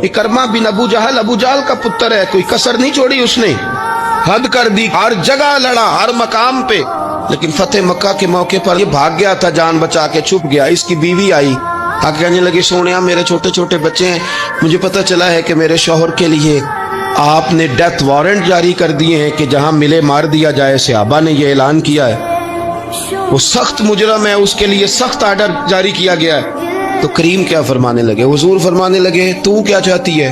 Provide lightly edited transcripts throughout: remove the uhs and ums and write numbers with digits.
इकरमा बिन अबू जहल का पुत्र है, कोई कसर नहीं छोड़ी उसने, हद कर दी, हर जगह लड़ा, हर मकाम पे। लेकिन फतेह मक्का के मौके पर ये भाग गया था, जान बचा के छुप गया। इसकी बीवी आई, आके कहने लगी, सोनिया मेरे छोटे छोटे बच्चे हैं, मुझे पता चला है कि मेरे शौहर के लिए आपने डेथ वारंट जारी कर दिए हैं कि जहां मिले मार दिया जाए। सहाबा ने ये ऐलान किया है, वो सख्त मुजरम है, उसके लिए सख्त आर्डर जारी किया गया है। तो करीम क्या फरमाने लगे, हुजूर फरमाने लगे, तू क्या चाहती है?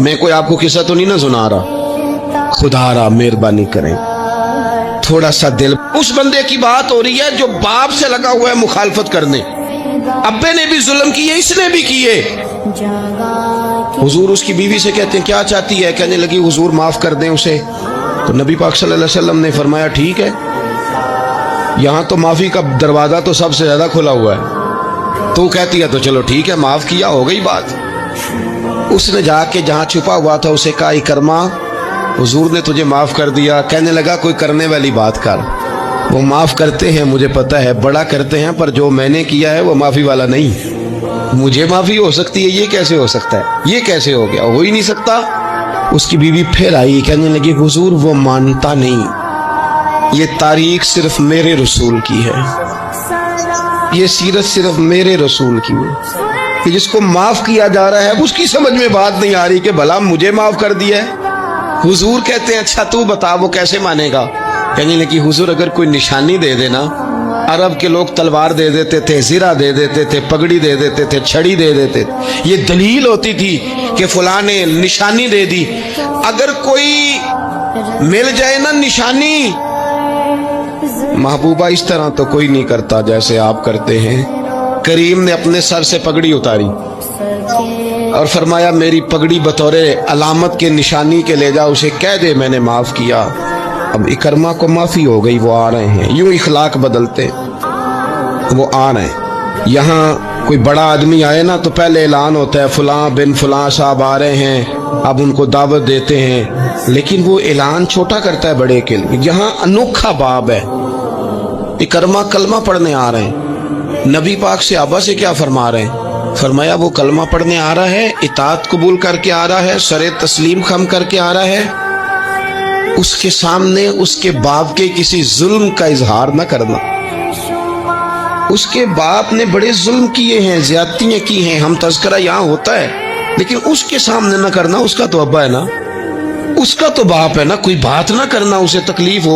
मैं कोई आपको किस्सा तो नहीं ना सुना रहा, खुदा रहा मेहरबानी करें, थोड़ा सा दिल। उस बंदे की बात हो रही है जो बाप से लगा हुआ है मुखालफत करने, अब्बे ने भी जुल्म किए, इसने भी किए। हुजूर उसकी बीवी से कहते हैं, क्या चाहती है? कहने लगी, हुजूर माफ कर दें उसे। तो नबी पाक सल्लल्लाहु अलैहि वसल्लम ने फरमाया, ठीक है, यहाँ तो माफी का दरवाजा तो सबसे ज्यादा खुला हुआ है, तो कहती है तो चलो ठीक है, माफ किया, हो गई बात। उसने जाके जहाँ छुपा हुआ था उसे कहा, इकरमा हुजूर ने तुझे माफ कर दिया। कहने लगा, कोई करने वाली बात कर। वो माफ करते हैं, मुझे पता है, बड़ा करते हैं, पर जो मैंने किया है वो माफी वाला नहीं। मुझे माफी हो सकती है, ये कैसे हो सकता है? ये कैसे हो गया? हो ही नहीं सकता। उसकी बीवी फिर आई, कहने लगी, हुजूर वो मानता नहीं, ये तारीख सिर्फ मेरे रसूल की है, ये सीरत सिर्फ मेरे रसूल की है, कि जिसको माफ किया जा रहा है उसकी समझ में बात नहीं आ रही कि भला मुझे माफ कर दिया है। हुजूर कहते हैं, अच्छा तू बता वो कैसे मानेगा? कहने लगी, हुजूर अगर कोई निशानी दे देना, अरब के लोग तलवार दे देते थे, ज़िरा दे देते थे, पगड़ी दे देते थे, छड़ी दे देते थे, ये दलील होती थी कि फलां ने निशानी दे दी। अगर कोई मिल जाए ना निशानी, महबूबा इस तरह तो कोई नहीं करता जैसे आप करते हैं। करीम ने अपने सर से पगड़ी उतारी और फरमाया, मेरी पगड़ी बतौरे अलामत के निशानी के ले जा, उसे कह दे मैंने माफ किया। अब इकरमा को माफी हो गई, वो आ रहे हैं, यूं इखलाक बदलते वो आ रहे हैं। यहाँ कोई बड़ा आदमी आए ना तो पहले ऐलान होता है, फलां बिन फलां साहब आ रहे हैं, अब उनको दावत देते हैं, लेकिन वो ऐलान छोटा करता है बड़े के लिए। यहाँ अनोखा बाब है, इकरमा कलमा पढ़ने आ रहे हैं। नबी पाक से आबा से क्या फरमा रहे हैं? फरमाया, वो कलमा पढ़ने आ रहा है, इताअत कबूल करके आ रहा है, सरे तस्लीम खम करके आ रहा है, उसके सामने उसके बाप के किसी जुल्म का इजहार न करना। उसके बाप ने बड़े जुल्म किए हैं, ज्यादतियां की हैं, हम तज़किरा यहाँ होता है, लेकिन उसके सामने न करना। उसका तो अब्बा है ना, उसका तो बाप है ना, कोई बात ना करना, उसे तकलीफ हो।